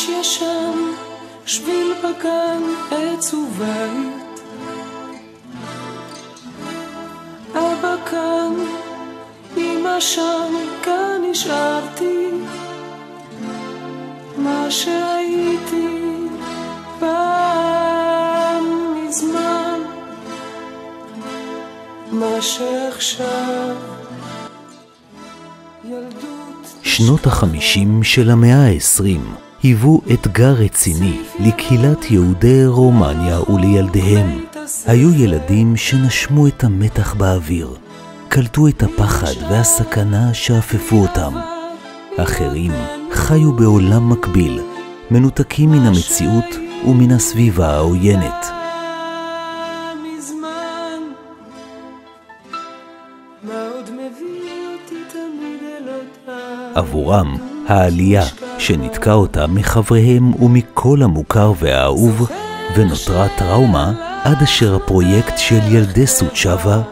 כביש ישן, שביל בגן, עץ ובית. אבא כאן, אמא שם, כאן נשארתי. מה שהייתי פעם מזמן, מה שעכשיו ילדות. שנות ה-50 של המאה ה-20 היוו אתגר רציני לקהילת יהודי רומניה ולילדיהם. היו ילדים שנשמו את המתח באוויר, קלטו את הפחד והסכנה שאפפו אותם. אחרים חיו בעולם מקביל, מנותקים מן המציאות ומן הסביבה העוינת. עבורם, העלייה שנתקע אותם מחבריהם ומכל המוכר והאהוב, ונותרה טראומה עד אשר הפרויקט של ילדי סוצ'אווה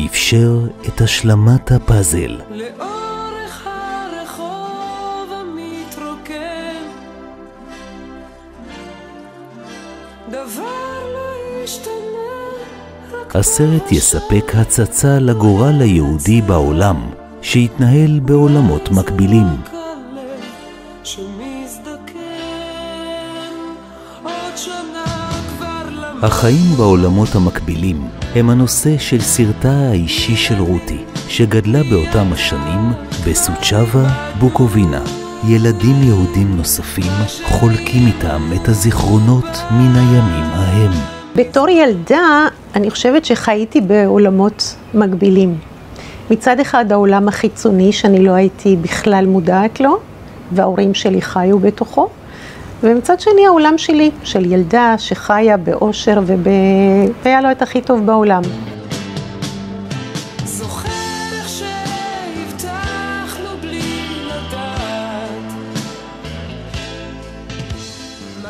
אפשר את השלמת הפאזל. לאורך הרחוב המתרוקן, דבר לא ישתנה. הסרט יספק הצצה לגורל היהודי בעולם, שהתנהל בעולמות מקבילים. החיים בעולמות המקבילים הם הנושא של סרטה האישי של רותי, שגדלה באותם השנים בסוצ'אווה, בוקובינה. ילדים יהודים נוספים חולקים איתם את הזיכרונות מן הימים ההם. בתור ילדה אני חושבת שחייתי בעולמות מקבילים. מצד אחד העולם החיצוני שאני לא הייתי בכלל מודעת לו, וההורים שלי חיו בתוכו, ומצד שני העולם שלי, של ילדה שחיה באושר והיה לו את הכי טוב בעולם. זוכר איך שהבטחנו בלי לדעת.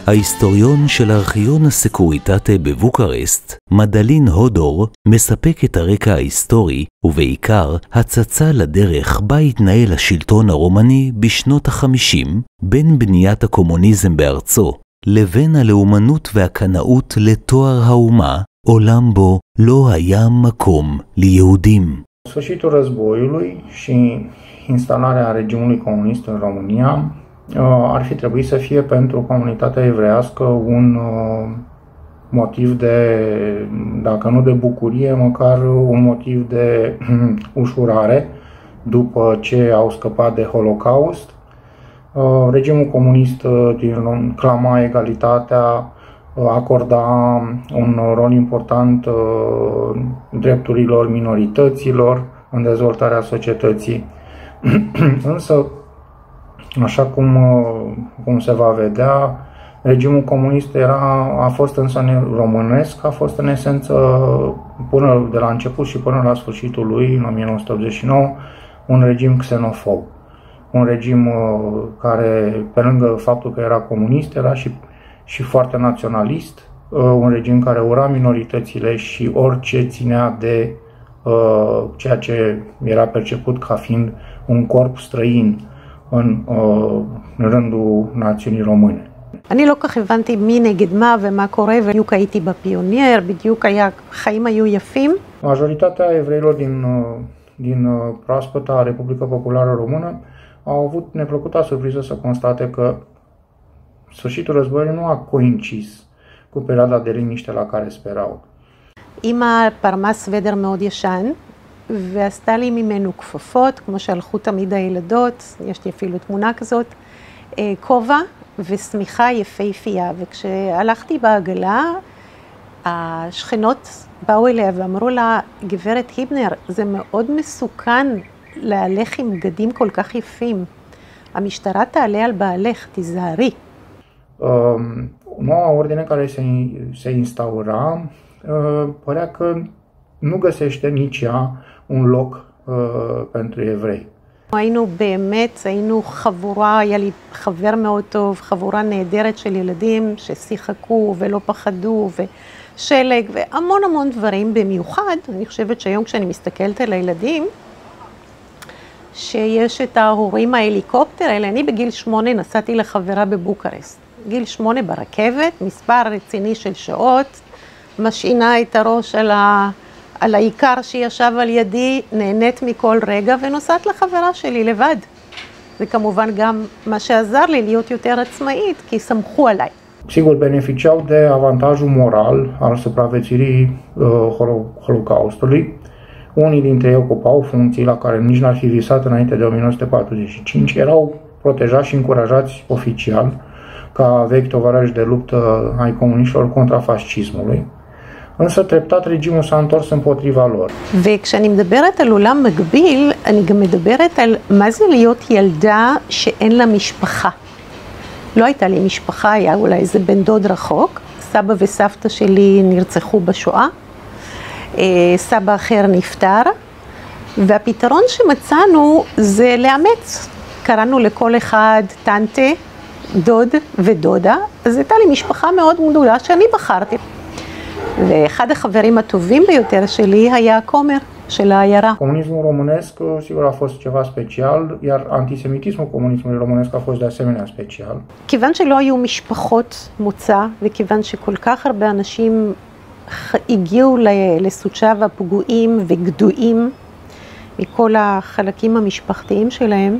ההיסטוריון של ארכיון הסקוריטטה בבוקרשט, מדלין הודור, מספק את הרקע ההיסטורי ובעיקר הצצה לדרך בה התנהל השלטון הרומני בשנות ה-50 בין בניית הקומוניזם בארצו לבין הלאומנות והקנאות לתואר האומה, עולם בו לא היה מקום ליהודים. Sfârșitul războiului și instalarea regimului comunist în România ar fi trebuit să fie pentru comunitatea evreiască un motiv de, dacă nu de bucurie, măcar un motiv de ușurare după ce au scăpat de Holocaust. Regimul comunist clama egalitatea, acorda un rol important drepturilor minorităților în dezvoltarea societății. Însă, așa cum se va vedea, regimul comunist a fost însă românesc, a fost în esență până de la început și până la sfârșitul lui, în 1989, un regim xenofob. Un regim care, pe lângă faptul că era comunist, era și foarte naționalist, un regim care ura minoritățile și orice ținea de ceea ce era perceput ca fiind un corp străin în rândul națiunii române. אני לא כך הבנתי מי נגד מה ומה קורה, ובדיוק הייתי בפיוניer, בדיוק החיים היו יפים. Majoritatea evreilor din proaspăta Republică Populară Română au avut neplăcuta surpriză să constate că sfârșitul războiului nu a coincis cu perioada de liniște la care sperau. אמא פרמה סוודר מאוד ישן, ועשתה לי ממנו כפפות, כמו שהלכו תמיד הילדות, יש לי אפילו תמונה כזאת, כובע ושמיכה יפהפייה. וכשהלכתי בעגלה, השכנות באו אליה ואמרו לה, גברת היבנר, זה מאוד מסוכן להלך עם בגדים כל כך יפים. המשטרה תעלה על בעלך, תיזהרי. Noua ordine care se instaura părea că nu găsește nici ea un loc pentru evrei. היינו באמת, היינו חבורה, היה לי חבר מאוד טוב, חבורה נהדרת של ילדים ששיחקו ולא פחדו ושלג והמון המון דברים. במיוחד, אני חושבת שהיום כשאני מסתכלת על הילדים, שיש את ההורים ההליקופטר האלה, אני בגיל 8 נסעתי לחברה בבוקרשט. גיל 8 ברכבת, מספר רציני של שעות, משעינה את הראש על העיקר שישב על ידי, נהנית מכל רגע ונוסעת לחברה שלי לבד. זה כמובן גם מה שעזר לי להיות יותר עצמאית, כי סמכו עליי. Sigur, beneficiau de avantajul moral al supraviețuirii Holocaustului. Unii dintre ei ocupau funcții la care nici n-ar fi visat înainte de 1945, erau protejați și încurajați oficial ca vechi tovarăși de luptă ai comuniștilor contra fascismului. însă treptat regimul s-a întors împotriva lor. וכשאני מדברת על עולם מקביל, אני גם מדברת על מה זה להיות ילדה שאין לה משפחה. לא הייתה לי משפחה, היה אולי איזה בן דוד רחוק. סבא וסבתא שלי נרצחו בשואה, סבא אחר נפטר, והפתרון שמצאנו זה לאמץ. קראנו לכל אחד טנטה, דוד ודודה, אז הייתה לי משפחה מאוד גדולה שאני בחרתי. ואחד החברים הטובים ביותר שלי היה הכומר של העיירה. Comunismul românesc, sigur, a fost ceva special, iar antisemitismul comunismului românesc a fost de asemenea special. כיוון שלא היו משפחות מוצא, וכיוון שכל כך הרבה אנשים הגיעו לסוצ'אווה פגועים וגדועים מכל החלקים המשפחתיים שלהם,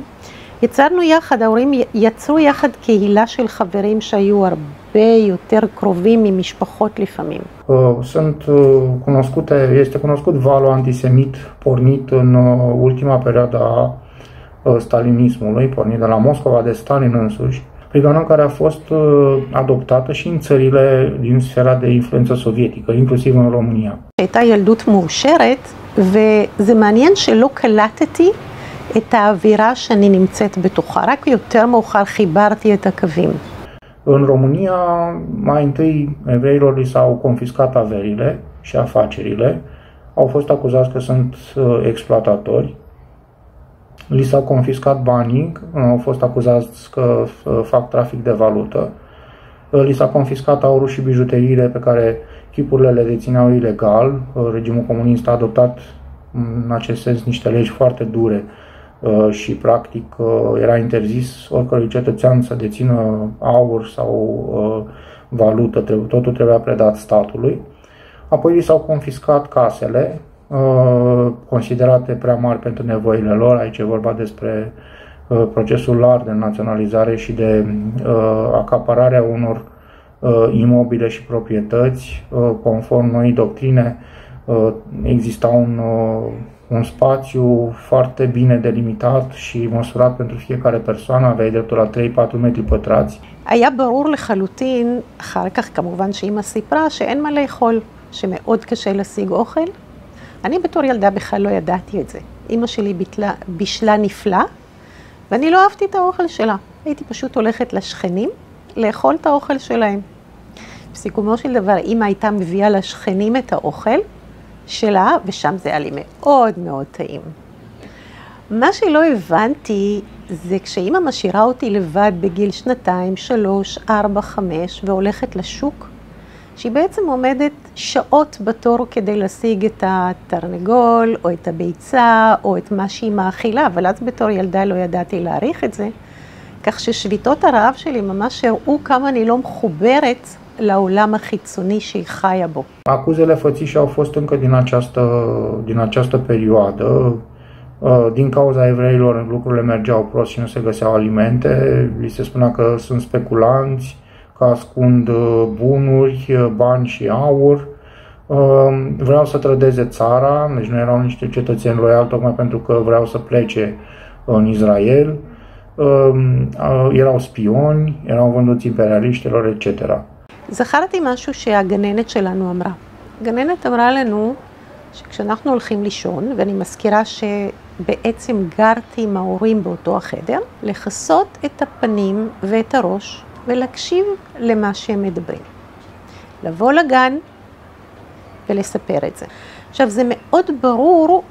יצרנו יחד, ההורים יצרו יחד קהילה של חברים שהיו הרבה יותר קרובים ממשפחות לפעמים. Este cunoscut valul antisemit pornit în ultima perioadă a stalinismului, pornit de la Moscova de Stalin însuși, prigoană care a fost adoptată și în țările din sfera de influență sovietică, inclusiv în România. הייתה ילדות מאושרת, וזה מעניין שלא קלטתי את האווירה שאני נמצאת בתוכה, רק יותר מאוחר חיברתי את הקווים. În România, mai întâi, evreilor li s-au confiscat averile și afacerile, au fost acuzați că sunt exploatatori, li s-au confiscat banii, au fost acuzați că fac trafic de valută, li s-a confiscat aurul și bijuteriile pe care chipurile le dețineau ilegal. Regimul comunist a adoptat în acest sens niște legi foarte dure și practic era interzis oricărui cetățean să dețină aur sau valută, totul trebuia predat statului. Apoi li s-au confiscat casele, considerate prea mari pentru nevoile lor. Aici e vorba despre procesul larg de naționalizare și de acapararea unor imobile și proprietăți. Conform noii doctrine, exista un spațiu foarte bine delimitat și măsurat pentru fiecare persoană, aveai dreptul la 3-4 metri pătrați. היה ברור לחלוטין, אחר כך כמובן שאמא סיפרה שאין מה לאכול, שמאוד קשה להשיג אוכל. אני בתור ילדה בכלל לא ידעתי את זה. אמא שלי בישלה נפלא, ואני לא אהבתי את האוכל שלה. הייתי פשוט הולכת לשכנים לאכול את האוכל שלהם. בסיכומו של דבר, אמא הייתה מביאה לשכנים את האוכל שלה, ושם זה היה לי מאוד מאוד טעים. מה שלא הבנתי זה כשאמא משאירה אותי לבד בגיל 2, 3, 4, 5 והולכת לשוק, שהיא בעצם עומדת שעות בתור כדי להשיג את התרנגול או את הביצה או את מה שהיא מאכילה, אבל אז בתור ילדה לא ידעתי להעריך את זה, כך ששביתות הרעב שלי ממש הראו כמה אני לא מחוברת לעולם החיצוני שהיא חיה בו. Acuzele fățișe au fost încă din această perioadă. Din cauza evreilor lucrurile mergeau prost și nu se găseau alimente. Li se spunea că sunt speculanți, că ascund bunuri, bani și aur. Vreau să trădeze țara, deci nu erau niște cetățeni loiali tocmai pentru că vreau să plece în Israel. Erau spioni, erau vânduți imperialiștilor, etc. זכרתי משהו שהגננת שלנו אמרה. הגננת אמרה לנו שכשאנחנו הולכים לישון, ואני מזכירה שבעצם גרתי עם ההורים באותו החדר, לחסות את הפנים ואת הראש ולהקשיב למה שהם מדברים. לבוא לגן ולספר את זה. עכשיו, זה מאוד ברור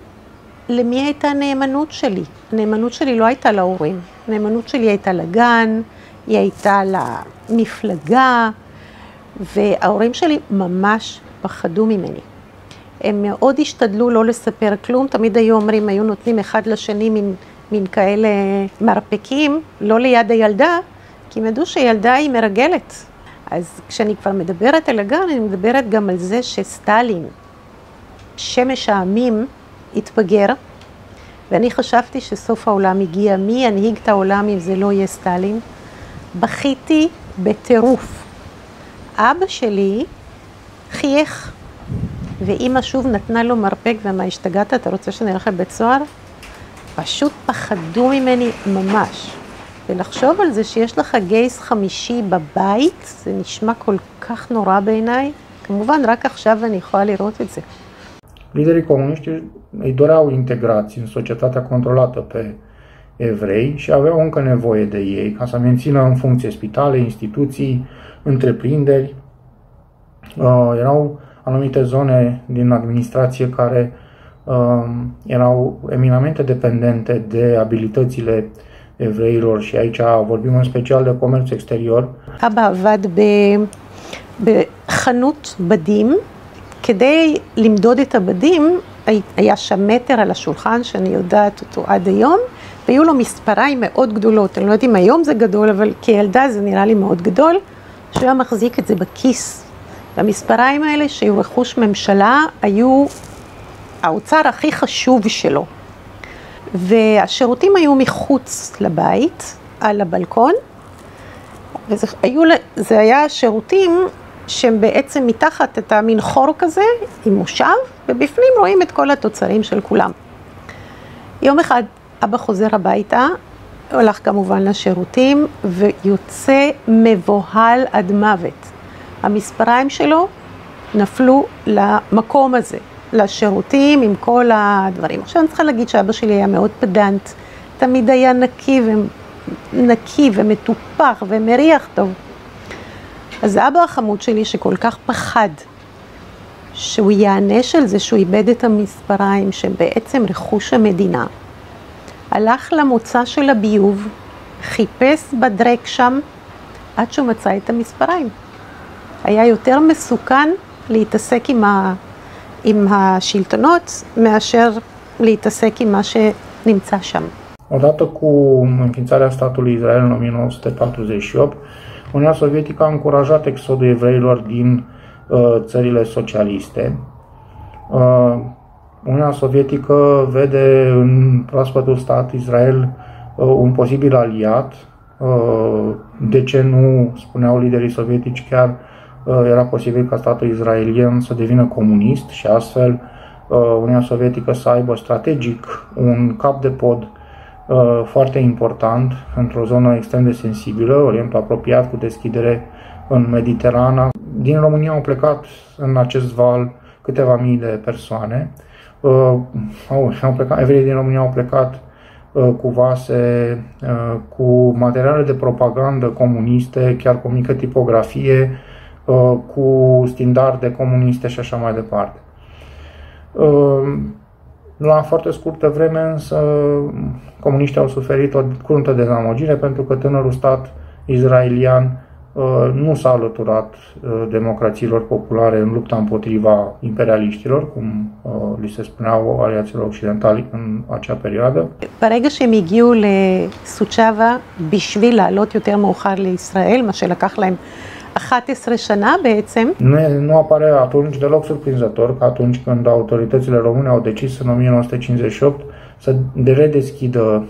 למי הייתה הנאמנות שלי. הנאמנות שלי לא הייתה להורים. הנאמנות שלי הייתה לגן, היא הייתה למפלגה, וההורים שלי ממש פחדו ממני. הם מאוד השתדלו לא לספר כלום, תמיד היו אומרים, היו נותנים אחד לשני מין כאלה מרפקים, לא ליד הילדה, כי הם ידעו שילדה היא מרגלת. אז כשאני כבר מדברת על הגן, אני מדברת גם על זה שסטלין, שמש העמים, התבגר, ואני חשבתי שסוף העולם הגיע. מי ינהיג את העולם אם זה לא יהיה סטלין? בכיתי בטירוף. אבא שלי חייך, ואמא שוב נתנה לו מרפק, ומה, השתגעת? אתה רוצה שנלך לבית סוהר? פשוט פחדו ממני ממש. ולחשוב על זה שיש לך גייס חמישי בבית, זה נשמע כל כך נורא בעיניי. כמובן, רק עכשיו אני יכולה לראות את זה. Liderii comuniști îi doreau integrați în societatea controlată pe evrei și aveau încă nevoie de ei ca să mențină în funcție spitale, instituții, întreprinderi. Erau anumite zone din administrație care erau eminamente dependente de abilitățile evreilor și aici vorbim în special de comerț exterior. אבא עבד בחנות בדים, כדי למדוד את הבדים, היה שם מטר על השולחן שאני יודעת אותו עד היום, והיו לו מספריים מאוד גדולות, אני לא יודעת אם היום זה גדול, אבל כילדה זה נראה לי מאוד גדול, שהוא היה מחזיק את זה בכיס. והמספריים האלה שהיו רכוש ממשלה, היו האוצר הכי חשוב שלו. והשירותים היו מחוץ לבית, על הבלקון, וזה היה שירותים שהם בעצם מתחת את המין חור כזה, עם מושב, ובפנים רואים את כל התוצרים של כולם. יום אחד אבא חוזר הביתה, הולך כמובן לשירותים, ויוצא מבוהל עד מוות. המספריים שלו נפלו למקום הזה, לשירותים עם כל הדברים. עכשיו אני צריכה להגיד שאבא שלי היה מאוד פדנט, תמיד היה נקי ומטופח ומריח טוב. אז אבא החמוד שלי שכל כך פחד שהוא יענש על זה שהוא איבד את המספריים שהם בעצם רכוש המדינה, הלך למוצא של הביוב, חיפש בדרק שם עד שהוא מצא את המספריים. היה יותר מסוכן להתעסק עם השלטונות מאשר להתעסק עם מה שנמצא שם. Odată cu înființarea statului Israel în 1948, Uniunea Sovietică a încurajat exodul evreilor din țările socialiste. Uniunea Sovietică vede în proaspătul stat Israel un posibil aliat. De ce nu, spuneau liderii sovietici, chiar era posibil ca statul israelian să devină comunist și astfel Uniunea Sovietică să aibă strategic un cap de pod foarte important într-o zonă extrem de sensibilă, Orientul apropiat, cu deschidere în Mediterana. Din România au plecat în acest val câteva mii de persoane. Evreii din România au plecat cu vase, cu materiale de propagandă comuniste, chiar cu o mică tipografie, cu standarde comuniste și așa mai departe. La foarte scurtă vreme, însă, comuniștii au suferit o cruntă dezamăgire pentru că tânărul stat israelian nu s-a alăturat democrațiilor populare în lupta împotriva imperialiștilor, cum li se spuneau aliaților occidentali în acea perioadă. ברגע שהם הגיעו לסוצ'אווה בשביל לעלות יותר מאוחר לישראל, מה שלקח להם 11 שנה בעצם. Nu apare atunci deloc surprinzător că atunci când autoritățile române au decis în 1958 să redeschidă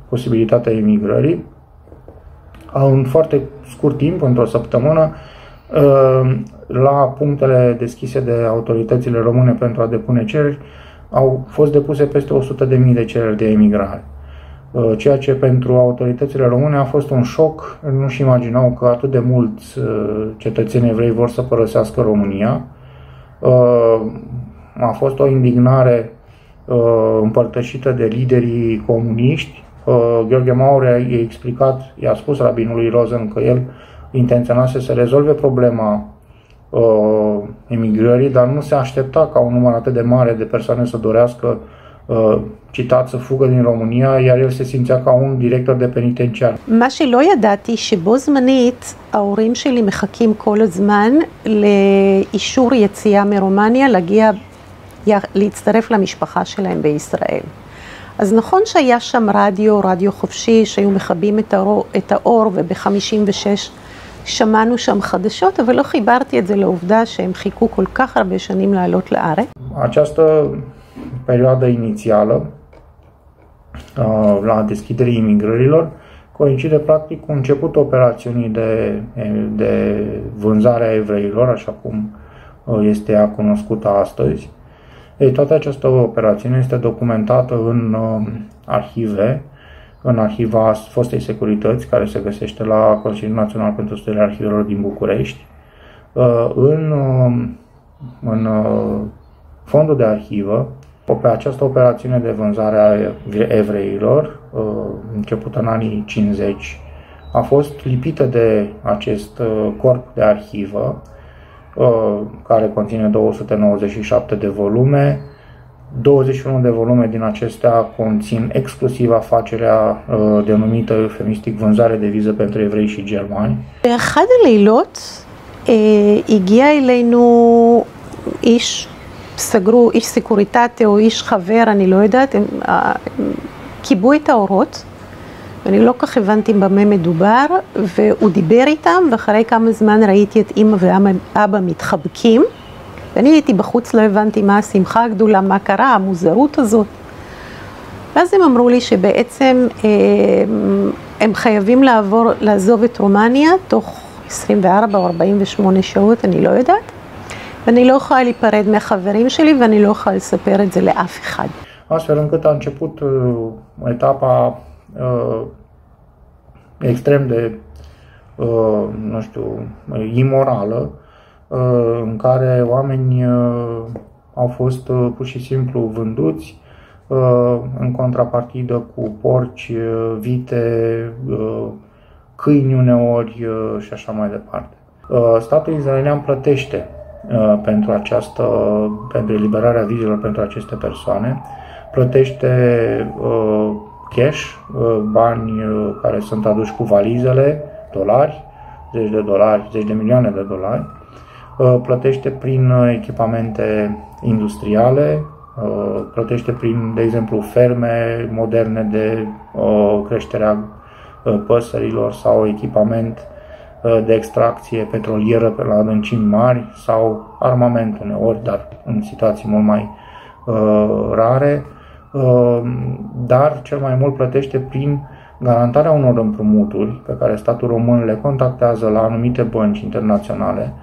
posibilitatea emigrării, în foarte scurt timp, într-o săptămână, la punctele deschise de autoritățile române pentru a depune cereri, au fost depuse peste 100.000 de cereri de emigrare. Ceea ce pentru autoritățile române a fost un șoc, nu-și imaginau că atât de mulți cetățeni evrei vor să părăsească România. A fost o indignare împărtășită de liderii comuniști. Gheorghe Maurer i-a explicat, i-a spus rabinului Rosen că el intenționase să rezolve problema emigrării, dar nu se aștepta ca un număr atât de mare de persoane să dorească, citat, să fugă din România, iar el se simțea ca un director de penitenciar. מה שלא ידעתי שבו זמנית ההורים שלי מחכים כל הזמן לאישור יציאה מרומניה להצטרף למשפחה שלהם בישראל. אז נכון שהיה שם רדיו חופשי, שהיו מכבים את האור, וב-56 שמענו שם חדשות, אבל לא חיברתי את זה לעובדה שהם חיכו כל כך הרבה שנים לעלות לארץ. Această perioadă inițială, la deschiderea imigrărilor, coincide practic cu începutul operațiunii de vânzare a evreilor, așa cum este ea cunoscută astăzi. Ei, toată această operațiune este documentată în arhive, în arhiva fostei securități, care se găsește la Consiliul Național pentru Studierea Arhivelor din București, în fondul de arhivă. Pe această operațiune de vânzare a evreilor, începută în anii 50, a fost lipită de acest corp de arhivă, care conține 297 de volume. 21 de volume din acestea conțin exclusiv afacerea denumită eufemistic vânzare de viză pentru evrei și germani. באחד הלילות הגיע אלינו איש סקוריטטה או איש חבר, אני לא יודעת, הם קיבו את האורות, ואני לא כך הבנתי במה מדובר, והוא דיבר איתם, ואחרי כמה זמן ראיתי את אמא ואבא מתחבקים, ואני הייתי בחוץ, לא הבנתי מה השמחה הגדולה, מה קרה, המוזרות הזאת. ואז הם אמרו לי שבעצם הם חייבים לעזוב את רומניה תוך 24 או 48 שעות, אני לא יודעת. ואני לא יכולה להיפרד מהחברים שלי ואני לא יכולה לספר את זה לאף אחד. Astfel încât a început etapa extrem de, nu știu, imorală, în care oameni au fost pur și simplu vânduți în contrapartidă cu porci, vite, câini uneori și așa mai departe. Statul israelian plătește pentru eliberarea vizelor pentru aceste persoane, plătește cash, bani care sunt aduși cu valizele, dolari, zeci de milioane de dolari, plătește prin echipamente industriale, plătește prin, de exemplu, ferme moderne de creșterea păsărilor sau echipament de extracție petrolieră pe la adâncimi mari sau armament uneori, dar în situații mult mai rare, dar cel mai mult plătește prin garantarea unor împrumuturi pe care statul român le contactează la anumite bănci internaționale,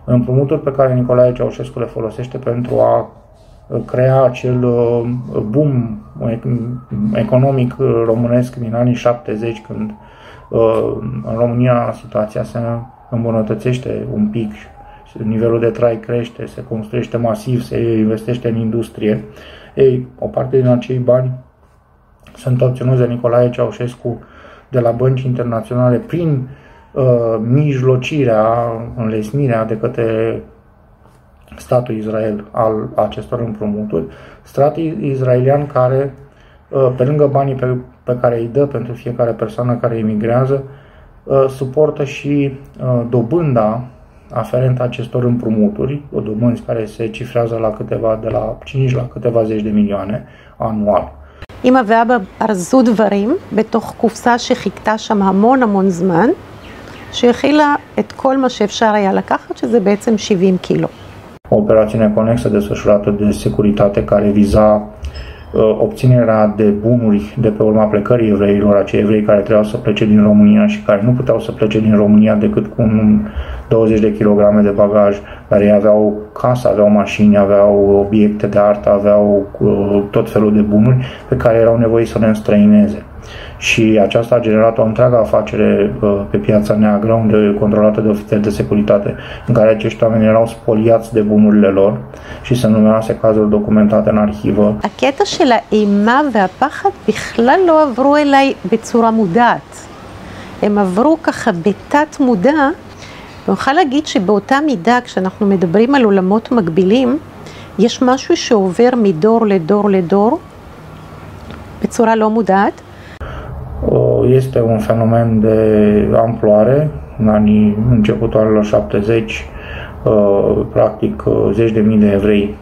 împrumuturi pe care Nicolae Ceaușescu le folosește pentru a crea acel boom economic românesc din anii 70, când în România situația se îmbunătățește un pic, nivelul de trai crește, se construiește masiv, se investește în industrie. Ei, o parte din acei bani sunt obținuți de Nicolae Ceaușescu de la bănci internaționale prin mijlocirea, înlesnirea de către statul Israel al acestor împrumuturi, statul israelian care, pe lângă banii pe care îi dă pentru fiecare persoană care emigrează, suportă și dobânda aferentă acestor împrumuturi, o dobânzi care se cifrează de la 5 la câteva zeci de milioane anual. אמא ואבא ארזו דברים בתוך קופסה שחיכתה שם המון זמן, שהכילה את כל מה שאפשר היה לקחת, שזה בעצם 70 קילו. O operațiune conexă desfășurată de securitate care viza obținerea de bunuri de pe urma plecării evreilor, acei evrei care trebuiau să plece din România și care nu puteau să plece din România decât cu 20 de kilograme de bagaj, dar ei aveau casă, aveau mașini, aveau obiecte de artă, aveau tot felul de bunuri pe care erau nevoiți să le înstrăineze. Și aceasta a generat o întreagă afacere pe piața neagră, unde controlată de ofițeri de securitate, în care acești oameni erau spoliați de bunurile lor și se numease cazuri documentate în arhivă. הקטע של האימה והפחד בכלל לא עברו אליי בצורה מודעת. הם עברו ככה בתת מודע, ואני יכולה להגיד שבאותה מידה, כשאנחנו מדברים על עולמות מקבילים, יש משהו שעובר מדור לדור לדור, בצורה לא מודעת. Este un fenomen de amploare. În începutul anilor 70, practic 10.000 de evrei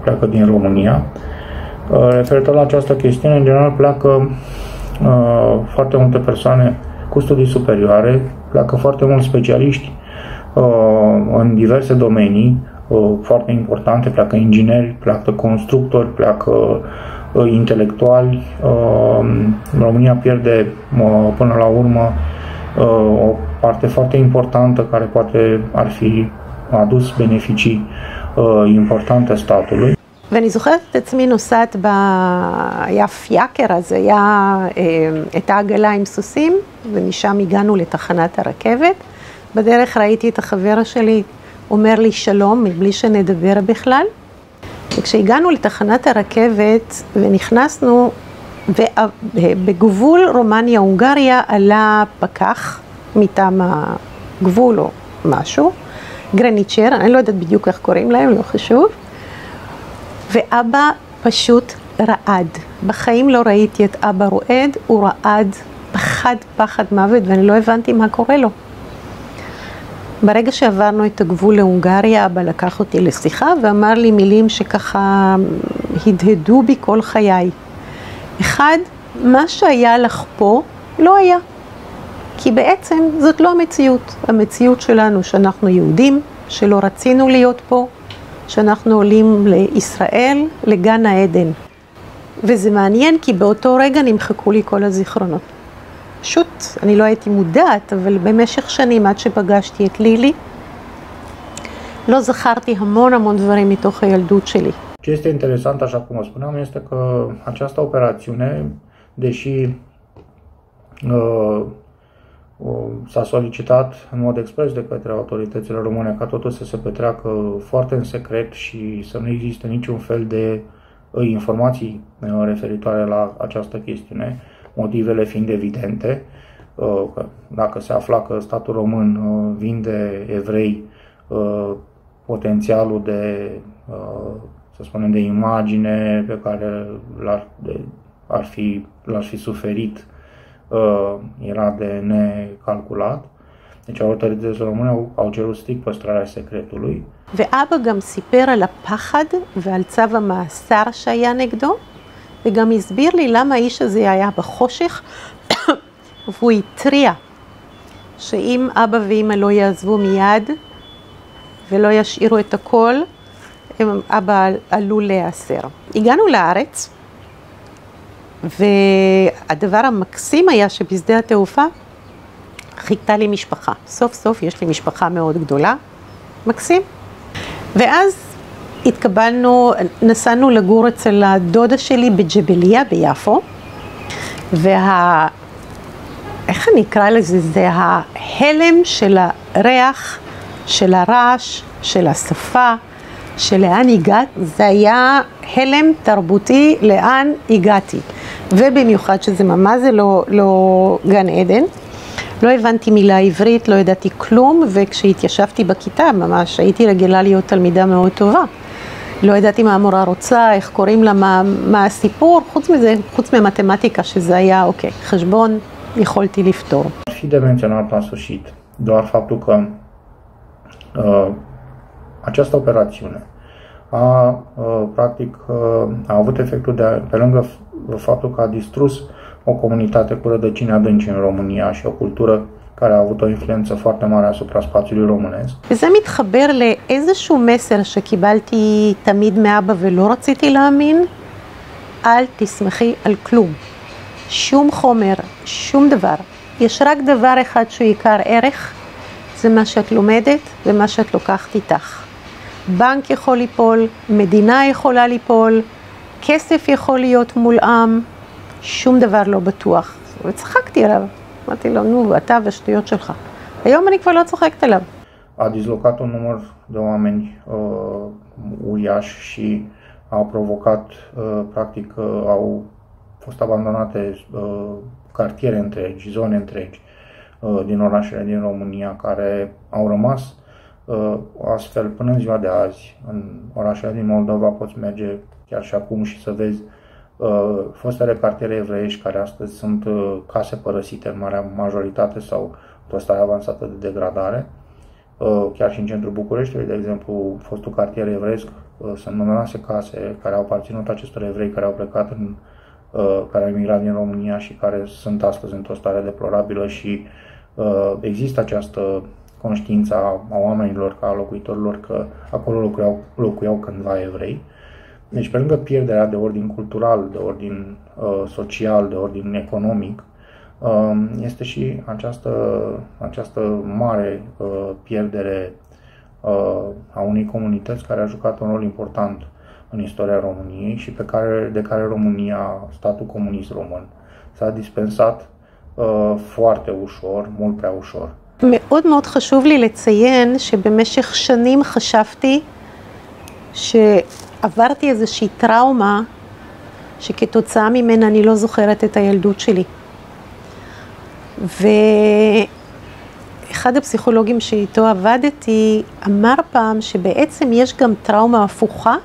pleacă din România. Referitor la această chestiune, în general pleacă foarte multe persoane cu studii superioare, pleacă foarte mulți specialiști în diverse domenii foarte importante, pleacă ingineri, pleacă constructori, pleacă intelectuali. România pierde până la urmă o parte foarte importantă care poate ar fi adus beneficii importante statului. ואני זוכרת את עצמי נוסעת ביף יקר הזה, הייתה עגלה עם סוסים, ומשם הגענו לתחנת הרכבת. בדרך ראיתי את החבר שלי אומר לי שלום, מבלי שנדבר בכלל. וכשהגענו לתחנת הרכבת ונכנסנו, בגבול רומניה-הונגריה עלה פקח מטעם הגבול או משהו, גרניצ'ר, אני לא יודעת בדיוק איך קוראים להם, לא חשוב. ואבא פשוט רעד. בחיים לא ראיתי את אבא רועד, הוא רעד, פחד מוות, ואני לא הבנתי מה קורה לו. ברגע שעברנו את הגבול להונגריה, אבא לקח אותי לשיחה ואמר לי מילים שככה הדהדו בי כל חיי. אחד, מה שהיה לך פה לא היה. כי בעצם זאת לא המציאות. המציאות שלנו שאנחנו יהודים, שלא רצינו להיות פה, שאנחנו עולים לישראל, לגן העדן. וזה מעניין כי באותו רגע נמחקו לי כל הזיכרונות. פשוט, אני לא הייתי מודעת, אבל במשך שנים עד שפגשתי את לילי, לא זכרתי המון דברים מתוך הילדות שלי. Ce este interesant, așa cum o spuneam, este că această operațiune, deși s-a solicitat în mod expres de către autoritățile române ca totul să se petreacă foarte în secret și să nu existe niciun fel de informații referitoare la această chestiune, motivele fiind evidente, că dacă se afla că statul român vinde evrei potențialul de, să spunem, de imagine pe care l-ar fi suferit, era de necalculat. Deci autoritățile române au cerut strict păstrarea secretului. ואבא גם סיפר על הפחד ועל צו המאסר שהיה נגדו, וגם הסביר לי למה האיש הזה היה בחושך, והוא התריע שאם אבא ואמא לא יעזבו מיד ולא ישאירו את הכל, אבא עלול להיאסר. הגענו לארץ, והדבר המקסים היה שבשדה התעופה חיכתה לי משפחה. סוף סוף יש לי משפחה מאוד גדולה, מקסים. ואז התקבלנו, נסענו לגור אצל הדודה שלי בג'בליה ביפו, איך אני אקרא לזה? זה ההלם של הריח, של הרעש, של השפה, שלאן הגעת, זה היה הלם תרבותי לאן הגעתי. ובמיוחד שזה ממש זה לא גן עדן. לא הבנתי מילה עברית, לא ידעתי כלום, וכשהתיישבתי בכיתה ממש הייתי רגילה להיות תלמידה מאוד טובה. לא ידעתי מה המורה רוצה, איך קוראים לה, מה הסיפור, חוץ מזה, חוץ ממתמטיקה, שזה היה, אוקיי, חשבון יכולתי לפתור. Și de menționat la sfârșit, doar faptul că această operațiune practic a avut efectul de, pe lângă faptul că a distrus o comunitate cu rădăcini adânci în România și o cultură care a avut o influență foarte mare asupra spațiului românesc. וזה מתחבר לאיזשהו מסר שקיבלתי תמיד מאבא ולא רציתי להאמין, אל תסמכי על כלום. שום חומר, שום דבר. יש רק דבר אחד שהוא עיקר ערך, זה מה שאת לומדת ומה שאת לוקחת איתך. בנק יכול ליפול, מדינה יכולה ליפול, כסף יכול להיות מולאם, שום דבר לא בטוח. וצחקתי עליו. אמרתי לו, נו, אתה והשטויות שלך. היום אני כבר לא צוחקת עליו. A dislocat un număr de oameni uriași și a provocat, practic, au fost abandonate cartiere întregi, zone întregi din orașele din România, care au rămas astfel până în ziua de azi. În orașele din Moldova poți merge chiar și acum și să vezi fostele cartiere evreiești care astăzi sunt case părăsite în marea majoritate sau într-o stare avansată de degradare. Chiar și în centrul Bucureștiului, de exemplu, fostul cartier evreiesc sunt numeroase case care au aparținut acestor evrei care au plecat care au emigrat din România și care sunt astăzi într-o stare deplorabilă și există această conștiință a oamenilor, a locuitorilor, că acolo locuiau cândva evrei. Deci, pe lângă pierderea de ordin cultural, de ordin social, de ordin economic, este și această mare pierdere a unei comunități care a jucat un rol important în istoria României și de care România, statul comunist român, s-a dispensat foarte ușor, mult prea ușor. מאוד מאוד חשוב לי לציין שבמשך שנים חשבתי שעברתי איזושהי טראומה שכתוצאה ממנה אני לא זוכרת את הילדות שלי. ואחד הפסיכולוגים שאיתו עבדתי אמר פעם שבעצם יש גם טראומה הפוכה,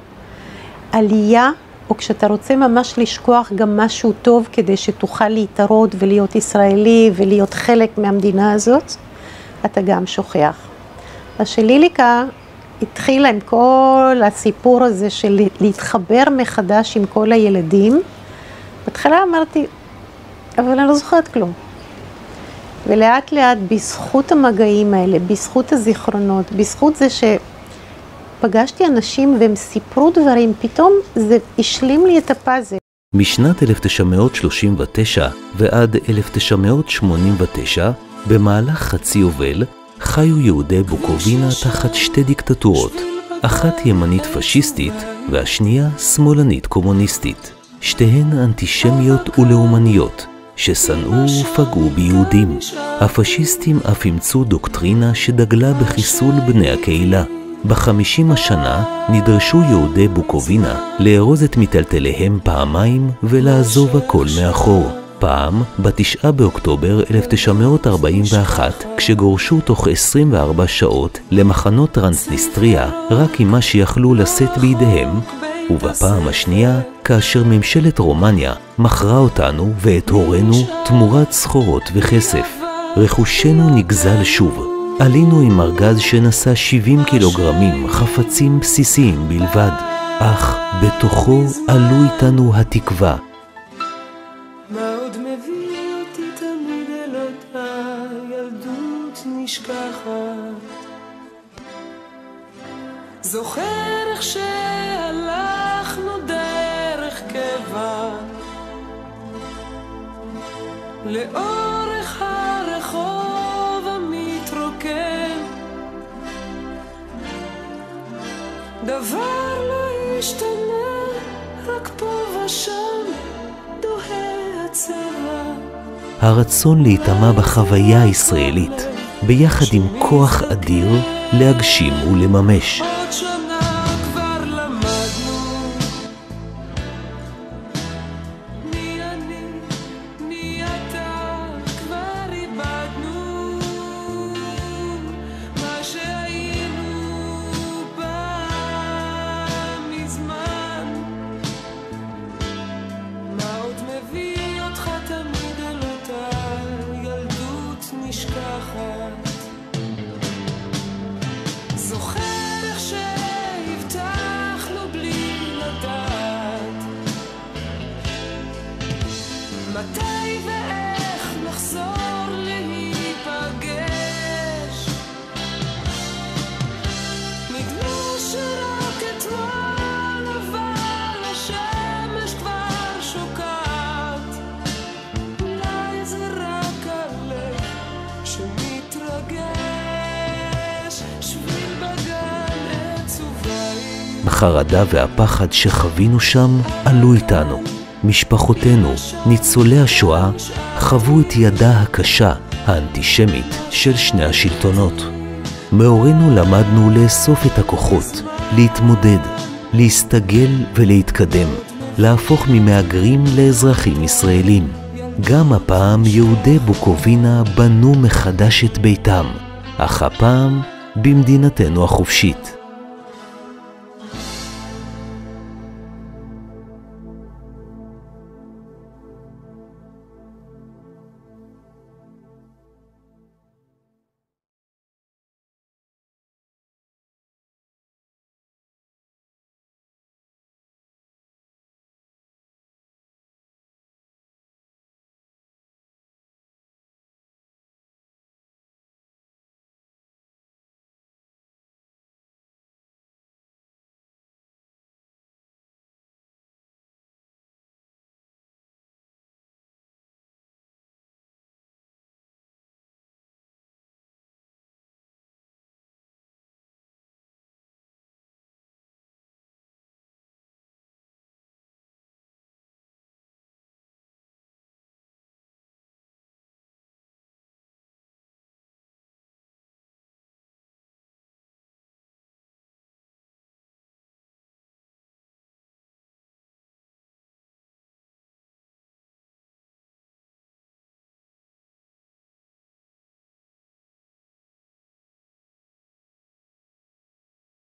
עלייה, או כשאתה רוצה ממש לשכוח גם משהו טוב כדי שתוכל להתערות ולהיות ישראלי ולהיות חלק מהמדינה הזאת, אתה גם שוכח. אז שליליקה התחילה עם כל הסיפור הזה של להתחבר מחדש עם כל הילדים. בהתחלה אמרתי, אבל אני לא זוכרת כלום. ולאט לאט בזכות המגעים האלה, בזכות הזיכרונות, בזכות זה שפגשתי אנשים והם סיפרו דברים, פתאום זה השלים לי את הפאזל. משנת 1939 ועד 1989, במהלך חצי יובל, חיו יהודי בוקובינה תחת שתי דיקטטורות, אחת ימנית פשיסטית והשנייה שמאלנית קומוניסטית, שתיהן אנטישמיות ולאומניות, ששנאו ופגעו ביהודים. הפשיסטים אף אימצו דוקטרינה שדגלה בחיסול בני הקהילה. ב50 השנה נדרשו יהודי בוקובינה לארוז את מטלטליהם פעמיים ולעזוב הכל מאחור. פעם, ב9 באוקטובר 1941, כשגורשו תוך 24 שעות למחנות טרנסניסטריה רק עם מה שיכלו לשאת בידיהם, ובפעם השנייה, כאשר ממשלת רומניה מכרה אותנו ואת הורינו תמורת סחורות וכסף. רכושנו נגזל שוב. עלינו עם ארגז שנשא 70 קילוגרמים חפצים בסיסיים בלבד, אך בתוכו עלו איתנו התקווה. מה עוד מביא אותי תמיד אל אותה ילדות נשכחת? זוכר איך שהלכנו דרך קבע לאורך הרחוב המתרוקן, דבר לא השתנה, רק פה ושם דוהה הצבע. הרצון להיטמע בחוויה הישראלית, ביחד עם כוח אדיר להגשים ולממש. עוד שנה כבר למדנו מי אני, מי אתה, כבר איבדנו מה שהיינו פעם מזמן. מה עוד מביא אותך תמיד אל אותה ילדות נשכחת? זוכר איך שהבטחנו בלי לדעת מתי ואיך נחזור להיפגש. נדמה שרק אתמול אבל השמש כבר שוקעת, אולי זה רק הלב שמתרגש שביל בגן עצובי. בחרדה והפחד שחווינו שם עלו איתנו. משפחותינו, ניצולי השואה, חוו את ידה הקשה, האנטישמית של שני השלטונות. מהורינו למדנו לאסוף את הכוחות, להתמודד, להסתגל ולהתקדם, להפוך ממהגרים לאזרחים ישראלים. גם הפעם יהודי בוקובינה בנו מחדש את ביתם, אך הפעם במדינתנו החופשית.